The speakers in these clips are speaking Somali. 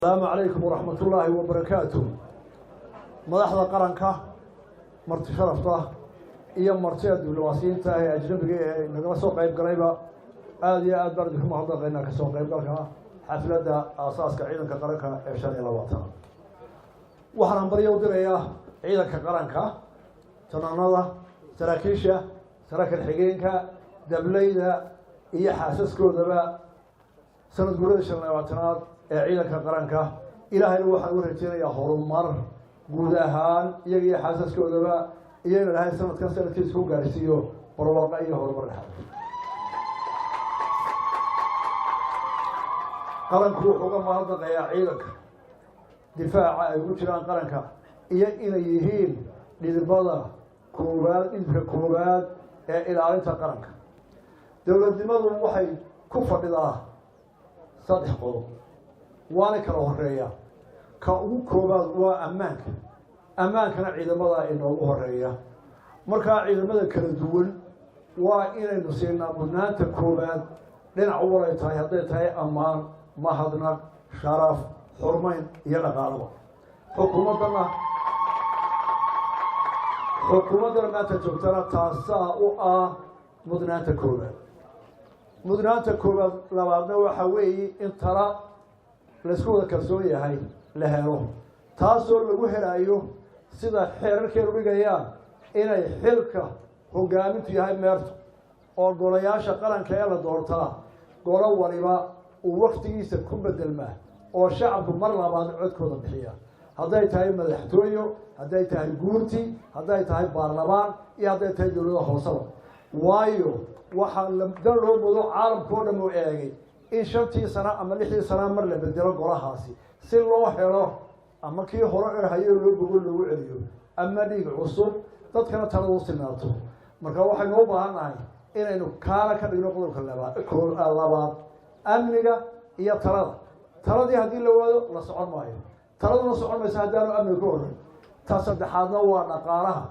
السلام عليكم ورحمة الله وبركاته. مدحضة قرنكا مرتي شرفته إيا مرتي الدبلوماسيين تاهي أجنبي نقل سوق قيب قريبا آدي آد بردكم هذا غينا كسوق قيب قريبا حفلة أساس كعيدا كقرنكا إرشان إلى وطن وحنا بريو دريا عيدا كقرنكا تنانضة سراكيشة سراك الحقينكا دبليدا إيا حاسسكو دبا سند قريش النواتنات ciidanka qaranka ilaahayna waxaan u rajeynayaa horumar guud ahaan iyaga iyo xaasaskoodaba iyo in ilaahay sanadkan sanadkiisa ku gaarsiiyo barwaaqo iyo horumar dhexda qaranku wuxuu ka mahadnaqayaa ciidanka difaaca ay ugu jiraan qaranka iyo inay yihiin dhidibada koowaad ee ilaalinta qaranka dowladnimadu waxay ku fadhidaa saddex qodob waana kala horeeya ka ugu koobaad waa ammaankana ciidamada inoogu horeeya markaa ciidamada kala duwan waa inaynu siinaa mudnaanta koobaad dhinac walay tahay hadday tahay ammaan mahadnaq sharaf xurmayn iyo dhaqaalaba xukuumaddana maanta joogtana taasaa u ah mudnaanta koobaad labaadna waxa weeye in tala laysku wada kalsoon yahay la helo taasoo lagu helayo sida xeerarkeenu dhigayaan inay xilka hogaamintu yahay meerto oo golayaasha qaranka ee la doortaa golo waliba uu waktigiisa ku bedelmaa oo shacabku mar labaad codkooda bixiya hadday tahay madaxtooyo hadday tahay guurti hadday tahay baarlamaan iyo hadday tahay dowlada hoosaba waayo waxaa dan loo moodo caalamkao dhan u eegay in 5 sano ama 6 sano mar la bedelo golahaasi si loo helo ama kii hore hayo loo bogo loo celiyo ama dhiig cusub dadkana talada u sinaato marka waxay noo baahanahay inaynu kaala ka dhigno qodobka labaad amniga iyo taladii hadii la wado la socon maayo taladuna socon maysa hadaan amniga ku horay ta saddexaadna waa dhaqaalaha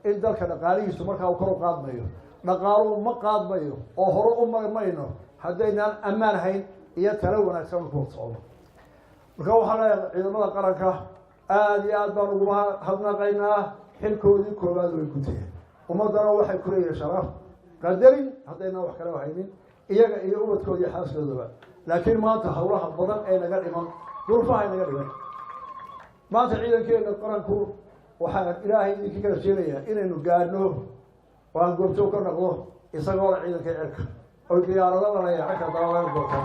in dalka dhaqaalihiisu markaa uu kor u qaadmayo dhaqaaluhu ma qaadmayo oo hore u marmayno haddaynaan ammaan hayn iyo talo wanaagsan ku socdo marka waxaan leeyahay ciidamada qaranka aad iyo aad baan ugu hadnaqaynaa xilkoodii koowaad way guteen ummadana waxay ku leeyihiin sharaf qadarin haddaynan wax kale haynin iyaga iyo ubadkoodii xaaskoodaba laakiin maanta howlaha badan ee naga dhiman duruufaha naga dhiman maanta ciidankeena qaranku waxaan ilaahay idinka kala sheegayaa inaynu gaadhno waan goobjoog ka noqdo isagoo la ciidanka cirka oo diyaaradaha la yahay ka dawladda goobta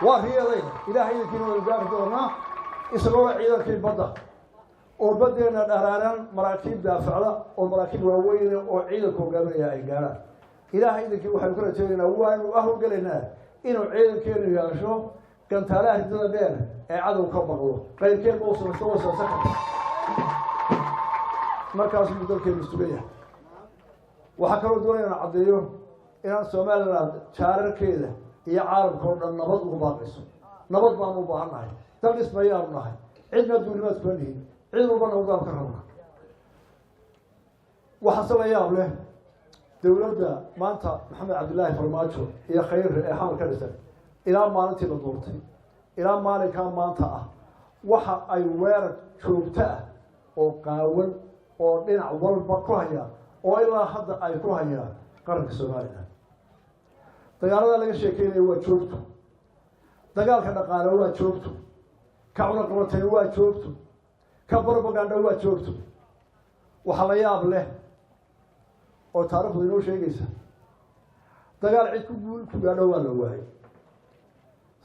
waa riyadayna ilaahay idinkiina wada gaar doona isagoo ciidankii badda oo badeena dharaaran maraakiib daafacda oo maraakiib waaweyn oo ciidanku hogaaminaya ay gaaraan ilaahay idinkii waxaan ku rajaynaynaa waanu ahogalaynaa inuu ciidankeenu yeesho gantaalaha ridada dheer ee cadow ka baqdo qayrkeed uu soo socda markaas uu dalkeenu sugaya waxa kaloo doonayna cadeeyo inaan Soomaaliland jaararkeeda iyo caalamkoo dhan nabad ugu baaqayso nabad baan u baahanahay dal ismayaan nahay cidna duulimaad ku leeyihiin cid walba nabad ka rabna waxa sameeyaa leh dawladda maanta Maxamed Cabdullaahi Farmaajo iyo khayr ee xamal ka dhisan ilaa maalintii la doortay ilaa maalinka maanta ah waxa ay weerar joogto ah oo qaawan oo dhinac walba ku haya oo ilaa hadda ay ku hayaan qaranka Soomaaliland dagaalada laga sheekeeyay waa joogto dagaalka dhaqaale waa joogto ka cunaqabatay waa joogto ka propaganda waa joogto waxa la yaab leh oo taariikhdu inoo sheegaysa dagaal cid ku guul ku gaadho waa la waayay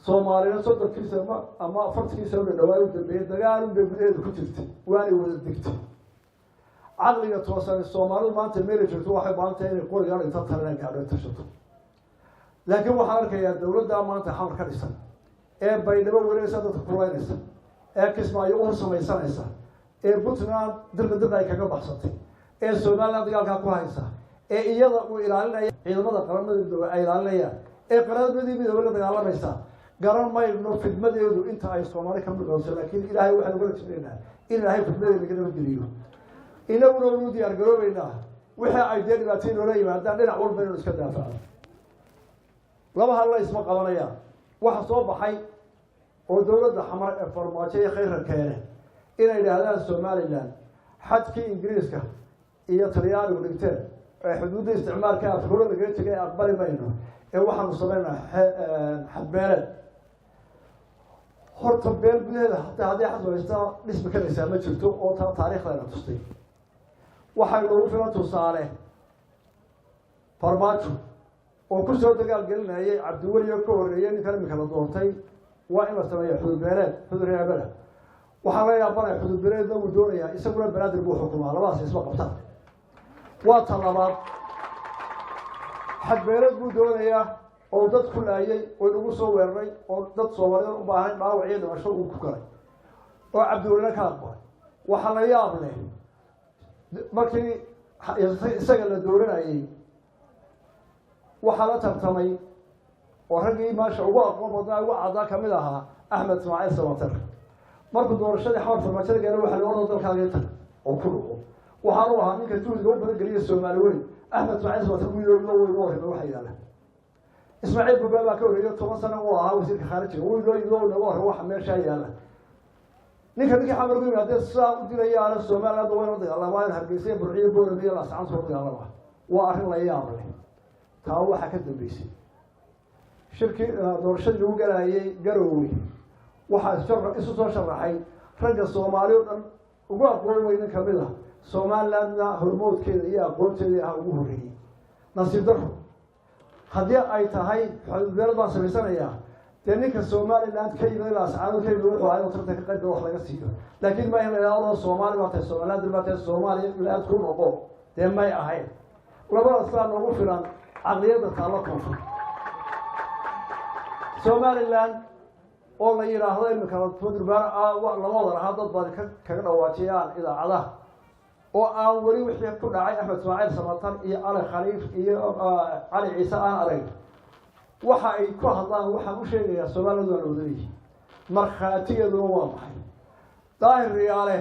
Soomaaliland sodonkiisa ama 40kiisa oo dhawaad u dambeeyay dagaal u beebeedu ku jirtay waana wada digtay caqliga toosan Soomaalidu maanta meel joogto waxay baantay inay qoriga inta taran gaadho tashato laakiin waxaan arkayaa dawladda maanta xamar ka dhisan ee baydhabo wareegaysa dadka kulaynaysa ee kismaayo u samaysanaysa ee Puntland dibadda ay kaga baxsatay ee Soomaaliland dagaalka ku haysa ee iyada uu ilaalinaya ciidamada qaranimada ay ilaalinayaan ee qaranimada midowga dagaalamaysa garan mayno fidmadeedu inta ay Soomaali ka midowso laakiin Ilaahay waxa ugu rajaynaynaa in Ilaahay fidmadeeda laga geliyo inaguna uu diyaar garoobayna waxa ay dhibaateen oo leeyahay dhinac walba inuu iska daafacdo laba hal la isma qabanaya waxa soo baxay ودولة حمر فرماتية خير كانه إن إلى هذا سوماليلاند حد إنجليزك هي طليان ولكتير حدود استعمار كان في كل الجيش جاي أقبل بينه واحد صبينا حبالة horta beel gudaheeda hataa haddii xasbaysta dhisma kanaysaa ma jirto oo taariikhdeena tustay waxay loogu filan tusaale farmaajo oo ku soo dagaal gelinayay cabdiweli oo ka horreeyay ninkan imika la doontay waa in la sameeyo xududbeeleed xuduryaabada waxaa laga yaabanaya xududbeeleedna uu doonayaa isaguna banaadir buu xukumaa labadaas isma qabtaan waa ta labaad xadbeeleed buu doonayaa oo dad ku laayay oo lagu soo weeraray oo dad Soomaaliyeed u baahan dhaawacyo dhimasho uu ku galay oo cabdiweli ka aqbalay waxa la yaab leh markii isaga la dooranayay waxa la tartamay oo ragii maasha ugu aqoon badan ugu cadaa kamid ahaa Axmed Ismaaciil Samatar markuu doorashadii xawar farmaajada gaaray waxa la oran dalka Kenya oo ku dhuco waxa uu ahaa ninka tuuliga u badan galiyay Soomaaliyeed Axmed Ismaaciil Samatar uu yiri waxa yaala إسماعيل بابا كوري يوم سنة وها وزير خارجي ويلو نوار واحد من شايله نيجي حمر بيجي هذا الساعة ودي على السومال هذا وين رضي الله ما ينهرجسيه برعي بور بيجي الله سبحانه وتعالى وآخر الأيام له تهوى حكت بيسي شركة دورشة اللي هو جراي جروي واحد شر إسوس شرحي رجع الصومالي وقول وين كملها الصومال لنا هرمود كذا يا قلت لي هؤلاء نصيب درهم haddii ay tahay xudud baan sameysanayaa ninka Soomaaliland ka yimid ascaano ka yimid wuxuu ahaa tartanka qayb wax laga siiyo laakiin ma inay oo Soomaali waa tahay Soomaaliland ma tahay Soomaaliland ku noqo may ahayn labada saan ugu filan aqliyada taalo koonfur Soomaaliland oo la yiraahdo in kala tudurbaar lama wada lahaa dad badan kaga dhawaajiyaan idaacadaha oo aan wali wixii ku dhacay Axmed Ismaaciil Samatar iyo Ali Khaliif iyo Ali Ciise aan arag waxa ay ku hadlaan waxa uu sheegaya Soomaalidu waa wadani marxaatiyadu waa maxay daahir riyaale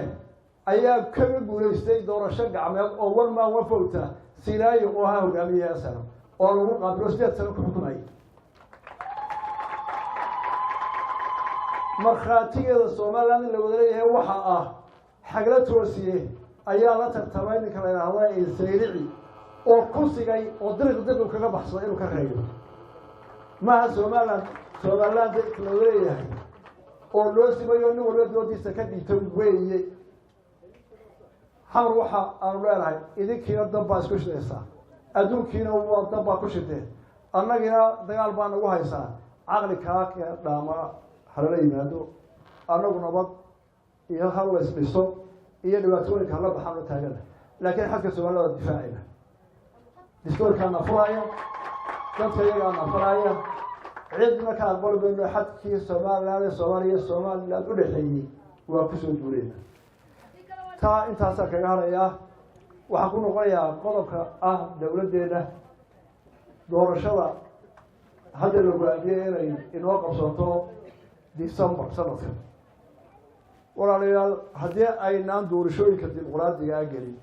ayaa kaga guuleystay doorasho gacmeed oo walma wafowta Sinaayo oo ha hogaamiyay sano oo lagu qaabilo 8 sano ku xukumay marxaatiyada Soomaaliland la wadalayay waxa xagla toosiyay ayaa la tartamay ninka la yiraahdo Sayrici oo ku sigay oo diriq kaga baxsay inuu ka reeyo ma Soomaaliland la leeyahay oo loo sibayo nin walba doodiisa ka dhigtay weeye xamar waxa aan leeyahay idinkiina dambaa isku shidaysaa adduunkiina waa dambaa ku shideen annagina dagaal baan ugu haysaa aqli ka dhaama halala yimaado annagu nabad iyo hal la isbiso iyo dhibaatooyinka la baxaan oo taagan laakiin xadka Soomaaliya difaacina diskoorka nafraaya dadka iyaga nafraaya cidna ka aqbal bayno xadkii Soomaaliya u dhaxeeyay waa ku soo duuleen taa intaas kaga haraya waxa ku noqonayaa qodobka dawladeena doorashada hadda la go'aamiyay inay inoo qabsato December sanadkan walaalayaal haddii aynaan doorashooyinka dimuqraadiga gelin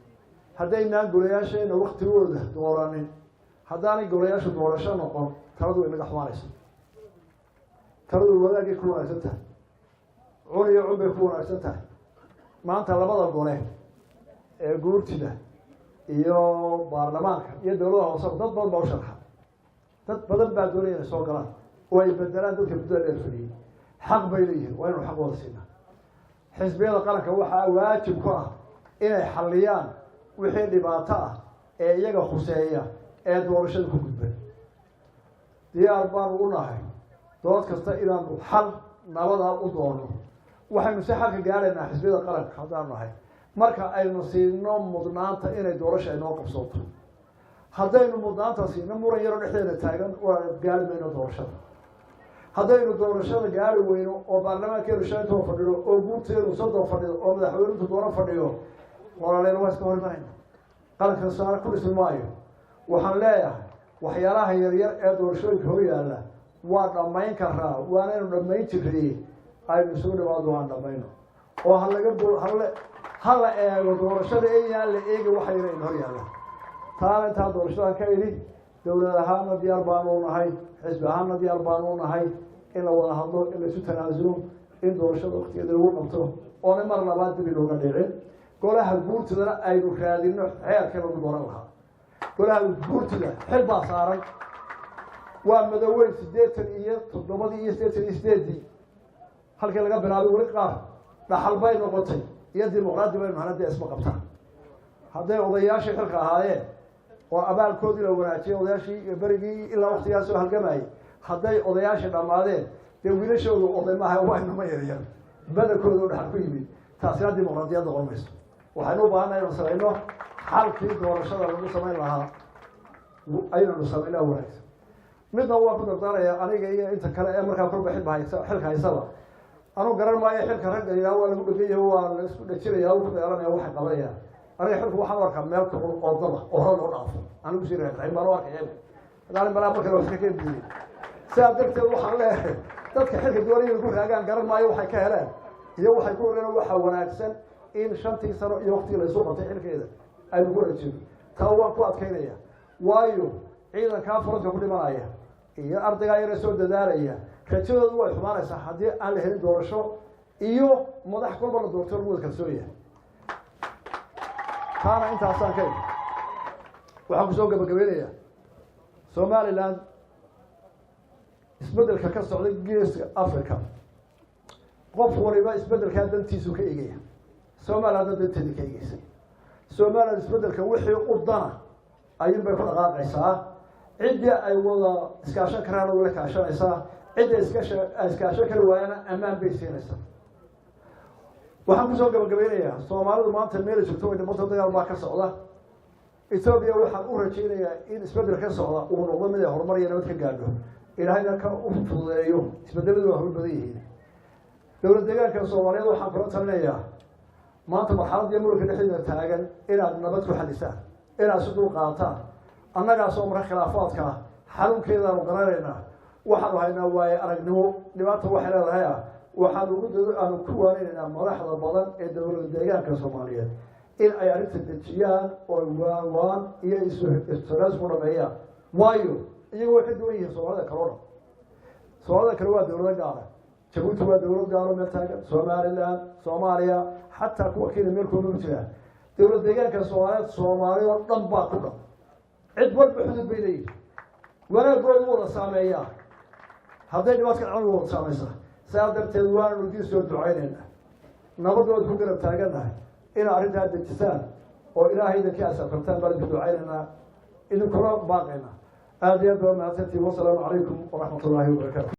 haddaynaan golayaasheena waqtigooda dooranin haddaanay golayaashu doorasho noqon taladu way naga xumaanaysa taladu wadaagay ku wanaagsan tahay cuniyo cunbay ku wanaagsan tahay maanta labada gole ee guurtida iyo baarlamaanka iyo dowladda hoose dad badan baa u sharxa dad badan baa doonaya inay soo galaan oo ay bedelaan dadka muddada dheer fadhiyay xaq bay leeyihiin waa inuu xaq wada siinaa xisbiyada qaranka waxaa waajib ku ah inay xalliyaan wixii dhibaato ee iyaga khuseeya ee doorashada ku gudbay diyaar baan u nahay dood kasta inaanu xal nabada u doono waxaynu si xalka gaaraynaa xisbiyada qaranka haddaan nahay marka aynu siino mudnaanta inay doorasho inoo qabsooto haddaynu mudnaanta siino muran yaro dhexdeeda taagan waa gaari mayno doorashada haddaynu doorashada gaari weyno oo baarlamaankeenu shantoo fadhiyo oo guurteenu soddon fadhiyo oo madaxweynuhu doono fadhiyo walaalayaal waa iska hormarayna qaranka saara ku dhismi maayo waxaan leeyahay waxyaalaha yaryar ee doorashooyinka hor yaalla waa dhammayn karaa waanaynu dhammayn jirnay aynu isugu dhawaado waan dhammayno oo ha la eego doorashada ayaan la eegi waxa yar in hor yaalla taana intaa doorashadan ka idhi dowlad ahaana diyaar baanu nahay xisbi ahaana diyaar baanu nahay in la wada hadlo in la isu tanaasulo in doorashada waqtigeeda lagu qabto oona mar labaad dib looga dhicin golaha guurtidana aynu raadino xeerka lagu dooran lahaa golaha guurtida xil baa saaran waa madaweyn 87 halkii laga bilaabay weli qaar dhaxal bay noqotay iyo dimuqraadi bay macnaheedu isma qabtaan hadday odayaashii xilka ahaayeen oo abaalkoodii la wanaajiyay odayaashii berigii ilaa waqtigaas soo halgamayay hadday odayaashii dhammaadeen dee wiilashoodu oday maaha waa inama yaryar badankoodu dhaxal ku yimid taasina dimuqraadiyad noqon mayso waxaynu u baahannahay inaan samayno xalkii doorashada lagu samayn lahaa aynanu samaynaa wanaagsan midna waa ku dardaaraya aniga iyo inta kale ee markaa korba xilka haysaba anu garan maayo xilka ragga ilaa waa lagu dhegay waa la isku dhajiraya ku dheeranaya waxay qabanayaan aniga xilku waxaan u arkaa meel kale oo daba oo hor loo dhaafo anigu sii reexay baan u arkay hadaan balaa markale wax ka keenay sidaa darteed waxaan leeyahay dadka xilka doonaya ku raagaan garan maayo waxay ka heleen iyo waxay ku ogaan waxa wanaagsan in 5 sano iyo waqti la soo qabtay xilkeeda ay ugu rajeen taa waan ku adkaynaya waayo ciidanka furada ku dhimanaya iyo ardayga yar soo dadaalaya rajadoodu way xumaanaysaa haddii aan la helin doorasho iyo madax kolba la doorto lagu kalsoonaya taana intaasaan kay waxaan ku soo gabagabeynaya Somaliland isbedelka ka socday geeska Afrika qof waliba isbedelka dantiisu ka eegaya Somaliland danteeda ka eegaysa Somaliland isbedelka wixii u dana ayuu bay ku dhaqaaqaysaa cidii ay wada iskaashan karaan oo la kaashanaysaa cidii iskaashan kara waayana amaan bay siinaysaa waxaan ku soo gabagabeynayaa Soomaalidu maanta meel joogto way dhibaato dagaal baa ka socda Ethiopia waxaan u rajaynayaa in isbedel ka socda uu noqdo mid horumar iyo nabad ka gaadho ilaahayna ka u fududeeyo isbedeladu waa badan yihiin dowladda deegaanka Soomaaliyeed waxaan kula talinayaa maanta marxaladii mulka dhexdeeda taagan inaad nabad ku xalisaan inaad sidoo qaataan annaga soo mar khilaafaadka xarunkeeda oo qararayna waxaan haynaa waay aragnimo dhibaato waxa leedahay waxaan ugu aan ku waanayna madaxda badan ee dowladda deegaanka Soomaaliyeed in ay arrinta dejiyaan oo waan iyo istiraas ku dhameeyaan waayo iyagu way ka duwan yihiin Soomaalida kale Soomaalida kale waa dowladda gaar ah Djibouti waa dowlad gaar ah meel taagan Somaliland Soomaaliya حتى كوا كده ملكوا ممتلئ دولة دجاج كسوالات سومالي ورطم باكورة عد ورب حدود بيني ولا قول ولا سامية هذا اللي ماسك عنه ولا سامية سأقدر تدوان وديس يدعينا نبض ولا تفكر بتاعنا إلى أريد هذا الجسام وإلى هذا كأس فرتان بلد يدعينا إنه كلام باقينا هذا يدعو ما تأتي والسلام عليكم ورحمة الله وبركاته